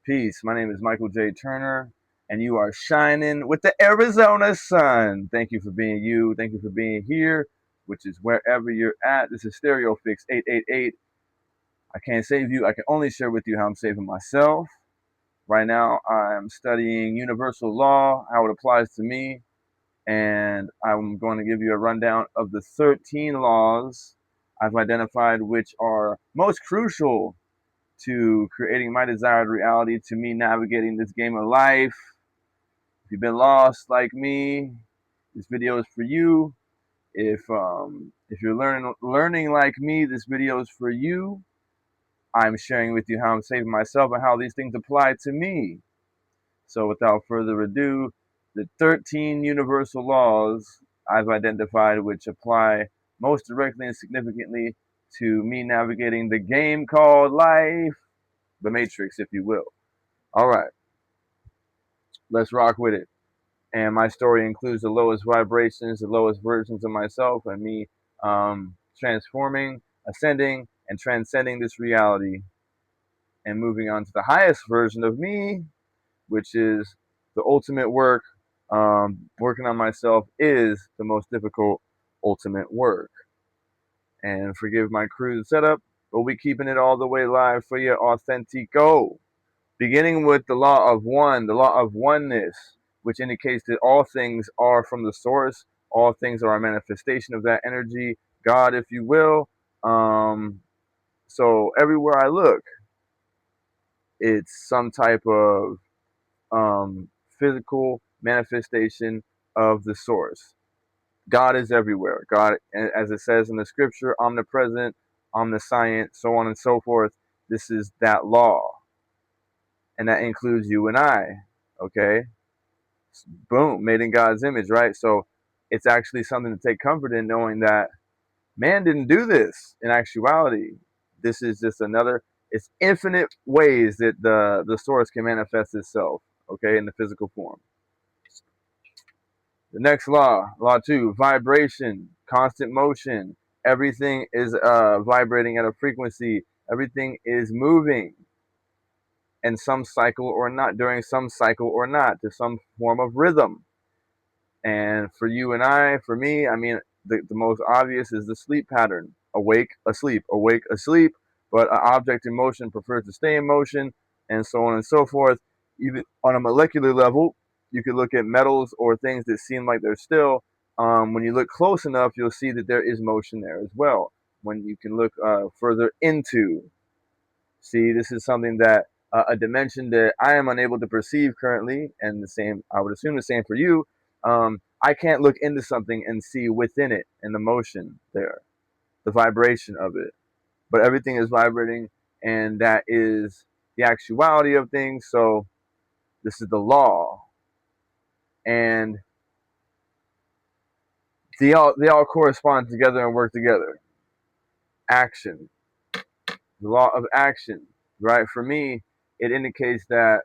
Peace. My name is Michael J. Turner, and you are shining with the Arizona sun. Thank you for being you. Thank you for being here, which is wherever you're at. This is Stereo Fix 888. I can't save you. I can only share with you how I'm saving myself. Right now, I'm studying universal law, how it applies to me, and I'm going to give you a rundown of the 13 laws I've identified which are most crucial to creating my desired reality, to me navigating this game of life. If you've been lost like me, this video is for you. If you're learning like me, this video is for you. I'm sharing with you how I'm saving myself and how these things apply to me. So without further ado, the 13 universal laws I've identified which apply most directly and significantly to me navigating the game called life, the matrix, if you will. All right, let's rock with it. And my story includes the lowest vibrations, the lowest versions of myself, and me transforming, ascending, and transcending this reality and moving on to the highest version of me, which is the ultimate work. Working on myself is the most difficult ultimate work. And forgive my crude setup, but we keeping it all the way live for you, authentico. Beginning with the law of one, the law of oneness, which indicates that all things are from the source, all things are a manifestation of that energy, God, if you will. So everywhere I look, it's some type of physical manifestation of the source. God is everywhere. God, as it says in the scripture, omnipresent, omniscient, so on and so forth. This is that law. And that includes you and I. Okay? Boom, made in God's image, right? So it's actually something to take comfort in, knowing that man didn't do this in actuality. This is just another, it's infinite ways that the source can manifest itself, okay, in the physical form. The next law, law two, vibration, constant motion. Everything is vibrating at a frequency. Everything is moving in some cycle or not, during some cycle or not, to some form of rhythm. And for you and I, for me, I mean, the most obvious is the sleep pattern. Awake, asleep, awake, asleep. But an object in motion prefers to stay in motion, and so on and so forth. Even on a molecular level, you could look at metals or things that seem like they're still. When you look close enough, you'll see that there is motion there as well. When you can look further into, see, this is something that a dimension that I am unable to perceive currently, and the same, I would assume the same for you. I can't look into something and see within it and the motion there, the vibration of it. But everything is vibrating, and that is the actuality of things. So this is the law, and they all correspond together and work together. Action, the law of action, right? For me, it indicates that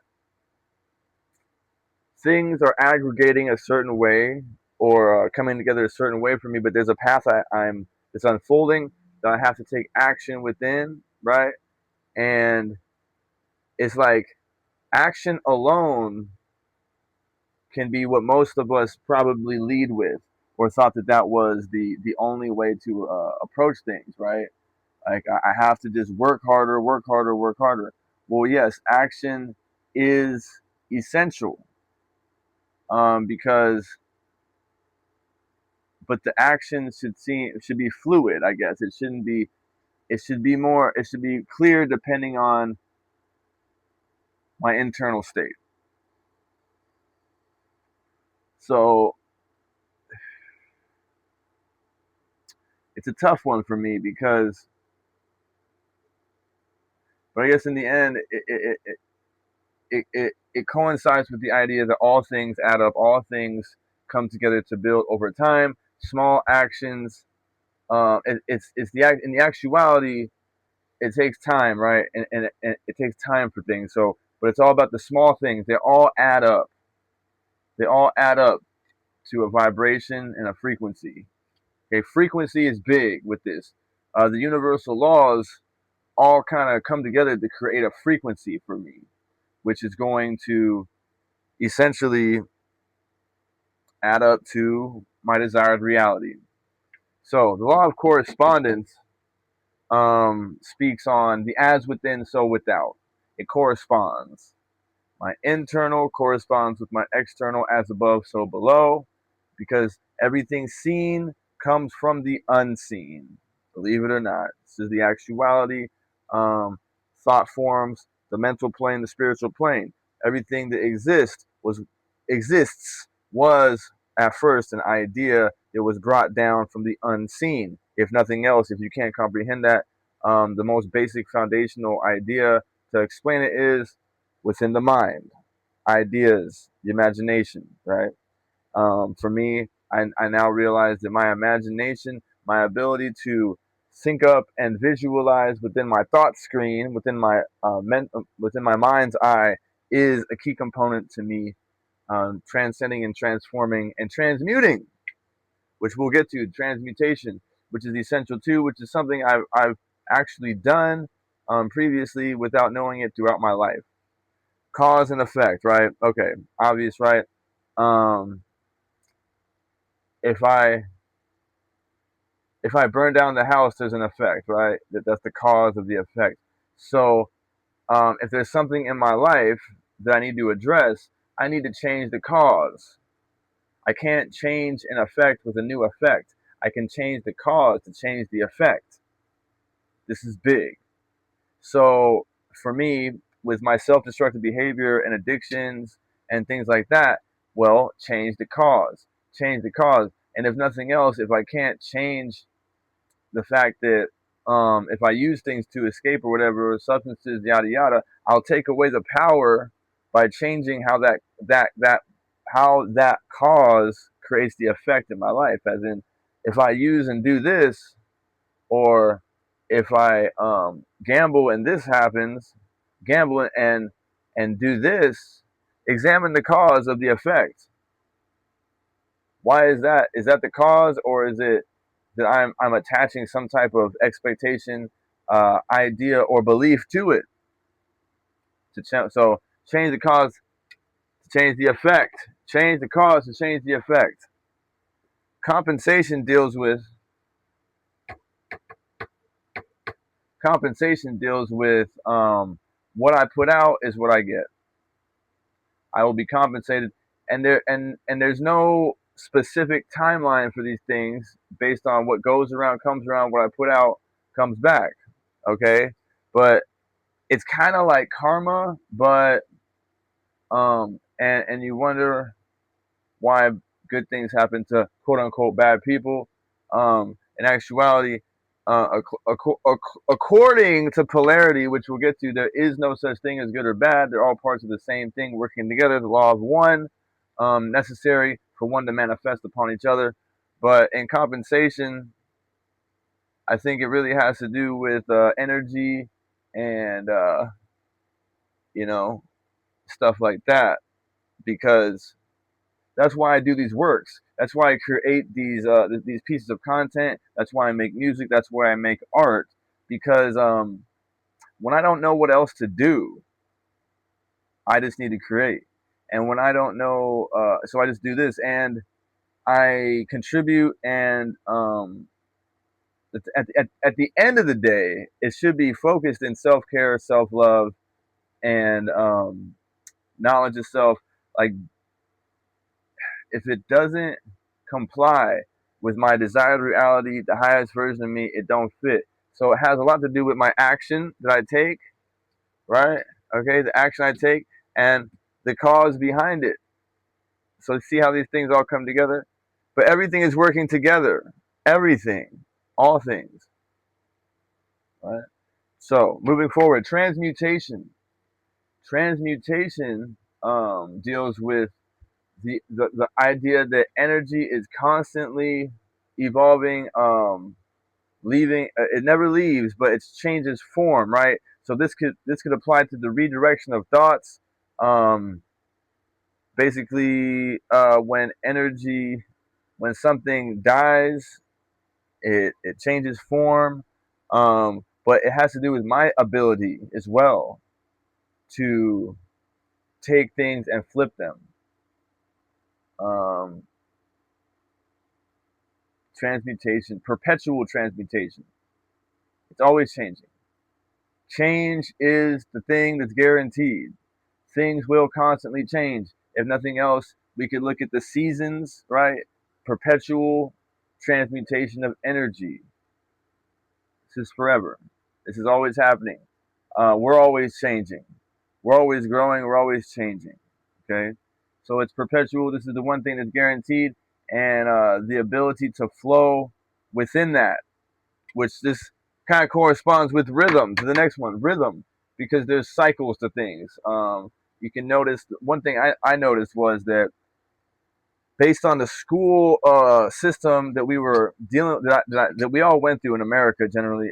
things are aggregating a certain way or coming together a certain way for me, but there's a path I'm it's unfolding that I have to take action within, right? And it's like action alone can be what most of us probably lead with, or thought that that was the only way to approach things, right? Like I have to just work harder, work harder, work harder. Well, yes, action is essential because but the action should be fluid. I guess it shouldn't be. It should be more. It should be clear depending on my internal state. So it's a tough one for me because, but I guess in the end, it coincides with the idea that all things add up. All things come together to build over time. Small actions. It's the in the actuality. It takes time, right? And it takes time for things. So, but it's all about the small things. They all add up. They all add up to a vibration and a frequency. Okay, frequency is big with this. The universal laws all kind of come together to create a frequency for me. which is going to essentially add up to my desired reality. So the law of correspondence speaks on the as within, so without. It corresponds. My internal corresponds with my external, as above, so below, because everything seen comes from the unseen. Believe it or not, this is the actuality. Thought forms, the mental plane, the spiritual plane. Everything that exists was at first an idea that was brought down from the unseen. If nothing else, if you can't comprehend that, the most basic foundational idea to explain it is within the mind, ideas, the imagination, right? For me, I now realize that my imagination, my ability to sync up and visualize within my thought screen, within my mind's eye, is a key component to me transcending and transforming and transmuting, which we'll get to transmutation, which is essential too, which is something I've actually done previously without knowing it throughout my life. Cause and effect, right? Okay, obvious, right? Um, if I if I burn down the house, there's an effect, right? That's the cause of the effect. So if there's something in my life that I need to address, I need to change the cause. I can't change an effect with a new effect. I can change the cause to change the effect. This is big. So for me, with my self-destructive behavior and addictions and things like that, well, change the cause. Change the cause. And if nothing else, if I can't change the fact that if I use things to escape or whatever, substances, yada yada, I'll take away the power by changing how that cause creates the effect in my life. As in, if I use and do this, or if I gamble and this happens, gamble and do this, examine the cause of the effect. Why is that? Is that the cause, or is it that I'm attaching some type of expectation, idea, or belief to it? So change the cause to change the effect. Change the cause to change the effect. Compensation deals with what I put out is what I get. I will be compensated, and there's no specific timeline for these things based on what goes around comes around. What I put out comes back. Okay, but it's kind of like karma, but and you wonder why good things happen to quote unquote bad people. In actuality, according to polarity, which we'll get to, there is no such thing as good or bad. They're all parts of the same thing working together. The law of one, necessary for one to manifest upon each other. But in compensation, I think it really has to do with energy and you know stuff like that, because that's why I do these works. That's why I create these pieces of content. That's why I make music. That's why I make art, because when I don't know what else to do, I just need to create. And when I don't know, so I just do this, and I contribute. And at the end of the day, it should be focused in self care, self love, and knowledge of self. Like, if it doesn't comply with my desired reality, the highest version of me, it don't fit. So it has a lot to do with my action that I take, right? Okay, the action I take and the cause behind it. So see how these things all come together? But everything is working together. Everything. All things. Right? So moving forward, transmutation. Transmutation deals with the idea that energy is constantly evolving, leaving. It never leaves, but it changes form, right? So this could apply to the redirection of thoughts. Um, Basically, when something dies, it changes form. But it has to do with my ability as well to take things and flip them. Um, Transmutation, perpetual transmutation. It's always changing. Change is the thing that's guaranteed. Things will constantly change. If nothing else, we could look at the seasons, right? Perpetual transmutation of energy. This is forever. This is always happening. We're always changing. We're always growing. We're always changing. Okay, so it's perpetual. This is the one thing that's guaranteed, and the ability to flow within that, which this kind of corresponds with rhythm to the next one, rhythm, because there's cycles to things. You can notice one thing I noticed was that based on the school system that we were dealing that we all went through in America generally,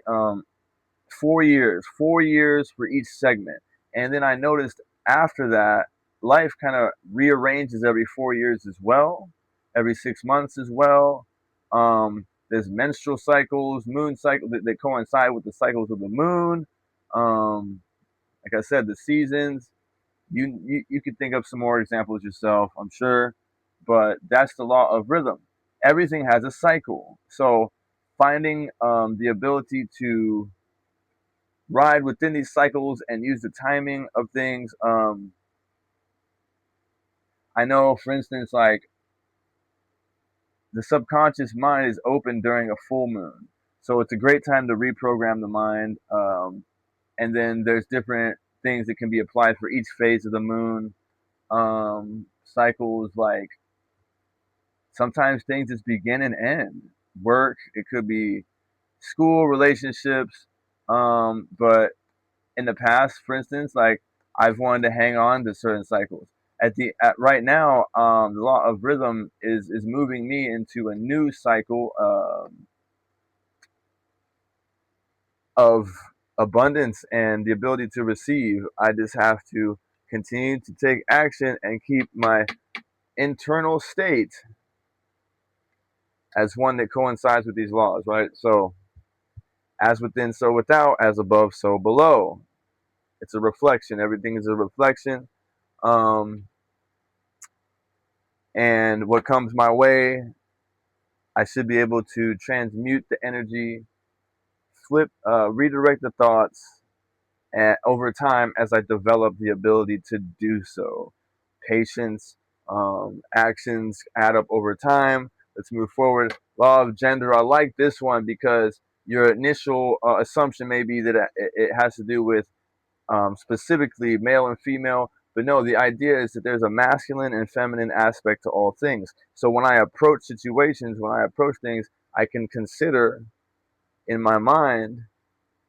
4 years for each segment. And then I noticed after that, life kind of rearranges every 4 years as well, every 6 months as well. There's menstrual cycles, moon cycles that coincide with the cycles of the moon. Like I said, the seasons. You could think of some more examples yourself, I'm sure, but that's the law of rhythm. Everything has a cycle. So finding the ability to ride within these cycles and use the timing of things. I know, for instance, like the subconscious mind is open during a full moon, so it's a great time to reprogram the mind. And then there's different things that can be applied for each phase of the moon. Cycles like sometimes things just begin and end. Work, it could be school, relationships. But in the past, for instance, like I've wanted to hang on to certain cycles. Right now, the law of rhythm is moving me into a new cycle of abundance and the ability to receive. I just have to continue to take action and keep my internal state as one that coincides with these laws, right? So, as within, so without, as above, so below. It's a reflection. Everything is a reflection. Um, and what comes my way, I should be able to transmute the energy, redirect the thoughts, and over time as I develop the ability to do so. Patience, actions add up over time. Let's move forward. Law of gender. I like this one because your initial assumption may be that it has to do with specifically male and female. But no, the idea is that there's a masculine and feminine aspect to all things. So when I approach situations, when I approach things, I can consider in my mind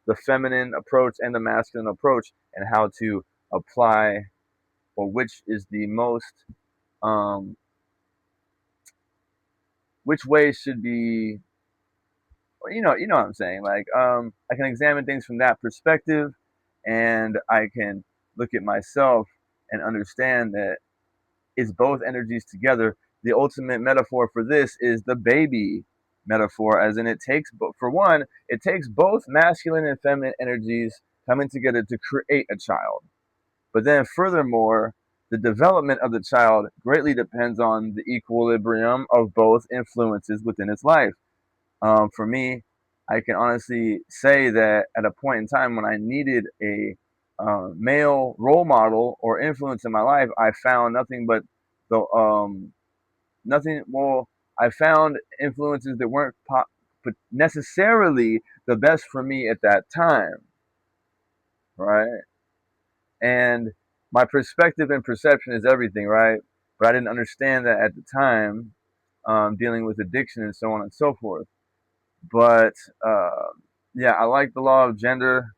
the feminine approach and the masculine approach and how to apply or which is the most um, which way should be you know what I'm saying, like I can examine things from that perspective, and I can look at myself and understand that it's both energies together. The ultimate metaphor for this is the baby metaphor, as in it takes, for one, it takes both masculine and feminine energies coming together to create a child. But then, furthermore, the development of the child greatly depends on the equilibrium of both influences within its life. For me, I can honestly say that at a point in time when I needed a male role model or influence in my life, I found nothing but the nothing. Well, I found influences that weren't necessarily the best for me at that time, right? And my perspective and perception is everything, right? But I didn't understand that at the time, dealing with addiction and so on and so forth. But uh, yeah, I like the law of gender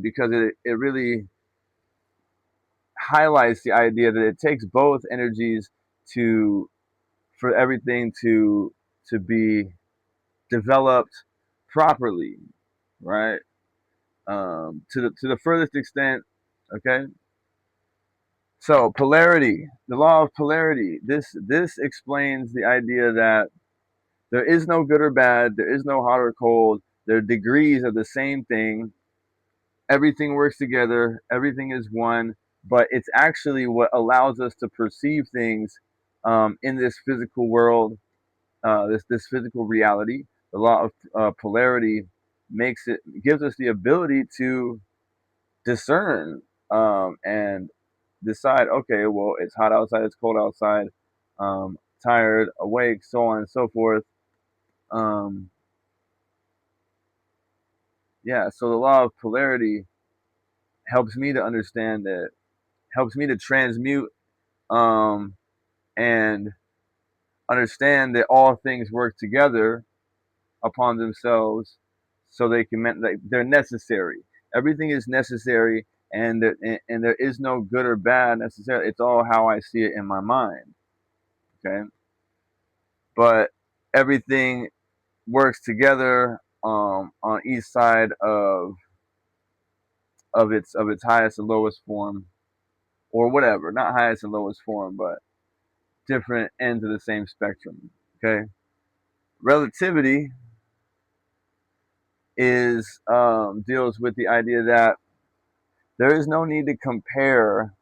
because it really highlights the idea that it takes both energies to for everything to be developed properly, right? To the furthest extent, okay. So polarity, the law of polarity. This explains the idea that there is no good or bad, there is no hot or cold. Their degrees of the same thing. Everything works together. Everything is one. but it's actually what allows us to perceive things in this physical world, this physical reality. The law of polarity gives us the ability to discern and decide. Okay, well, it's hot outside, it's cold outside, tired, awake, so on and so forth. Um, yeah, so the law of polarity helps me to understand that, helps me to transmute um, and understand that all things work together upon themselves, so they're necessary. Everything is necessary, and there is no good or bad necessarily. It's all how I see it in my mind. Okay, but everything works together on each side of its highest and lowest form, or whatever. Not highest and lowest form, but different ends of the same spectrum. Okay, relativity is deals with the idea that there is no need to compare.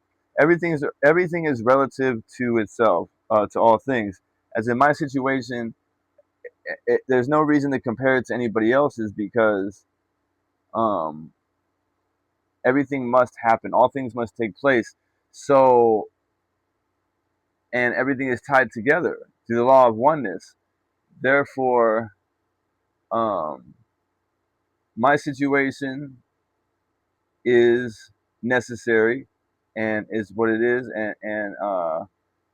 Everything is relative to itself, to all things. As in my situation, there's no reason to compare it to anybody else's, because um, everything must happen. All things must take place. So, and everything is tied together through the law of oneness. Therefore, um, my situation is necessary and is what it is, and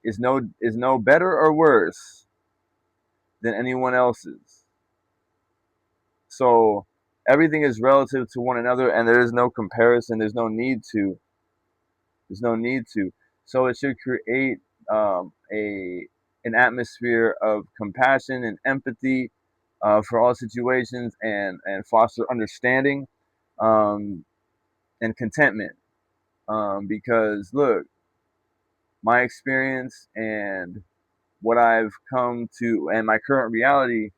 is no better or worse than anyone else's. So everything is relative to one another, and there is no comparison. There's no need to. There's no need to. So it should create a an atmosphere of compassion and empathy for all situations, and foster understanding um, and contentment. Because look, my experience and what I've come to, and my current reality,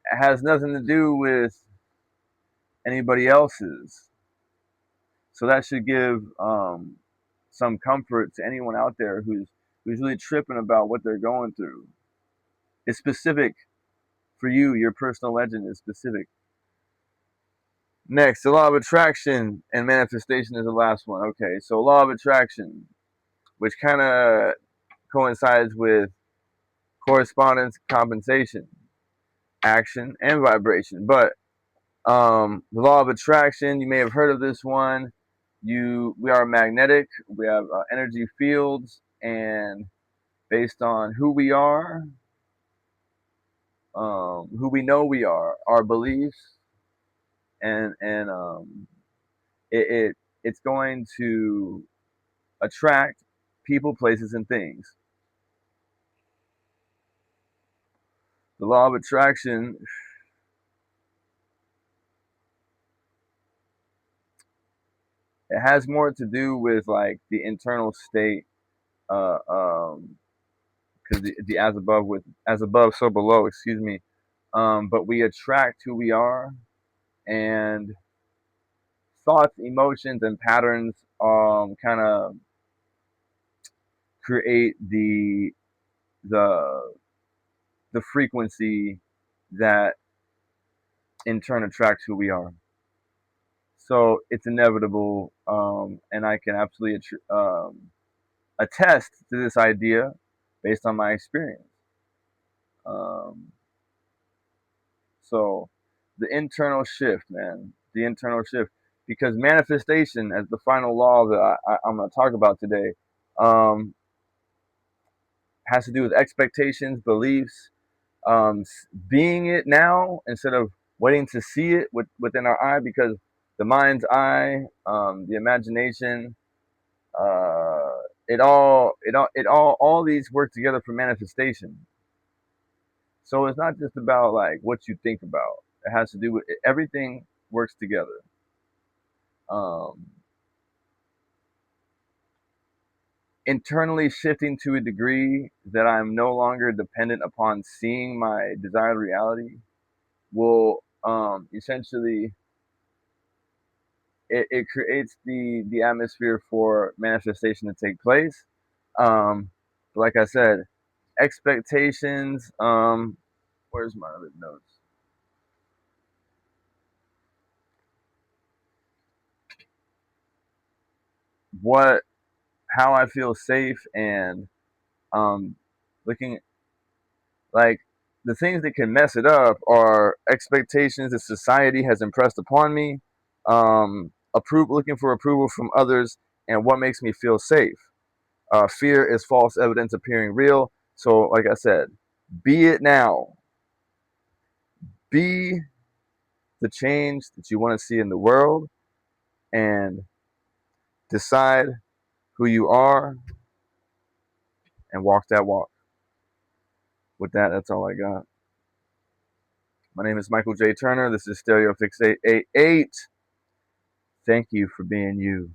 has nothing to do with anybody else's. So that should give some comfort to anyone out there who's really tripping about what they're going through. It's specific for you. Your personal legend is specific. Next, the law of attraction and manifestation is the last one. Okay, so law of attraction, which kind of coincides with correspondence, compensation, action, and vibration. But the law of attraction, you may have heard of this one. We are magnetic. We have energy fields, and based on who we know we are, our beliefs, and it's going to attract people, places, and things. The law of attraction, it has more to do with like the internal state, because the as above so below, excuse me. But we attract who we are, and thoughts, emotions, and patterns kind of create the the frequency that in turn attracts who we are. So it's inevitable, and I can absolutely attest to this idea based on my experience. Um, so the internal shift, man, the internal shift, because manifestation, as the final law that I'm going to talk about today, um, has to do with expectations, beliefs, being it now instead of waiting to see it within our eye, because the mind's eye, the imagination, uh, all these work together for manifestation. So it's not just about like what you think about. It has to do with everything works together. Um, Internally shifting to a degree that I'm no longer dependent upon seeing my desired reality will essentially it creates the atmosphere for manifestation to take place. But like I said, expectations. Where's my other notes? What how I feel safe and um looking like the things that can mess it up are expectations that society has impressed upon me, looking for approval from others, and what makes me feel safe. Fear is false evidence appearing real. So, like I said, be it now. Be the change that you want to see in the world and decide who you are and walk that walk. With that, that's all I got. My name is Michael J. Turner. This is Stereo Fix 888. Thank you for being you.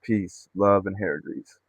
Peace, love, and hair grease.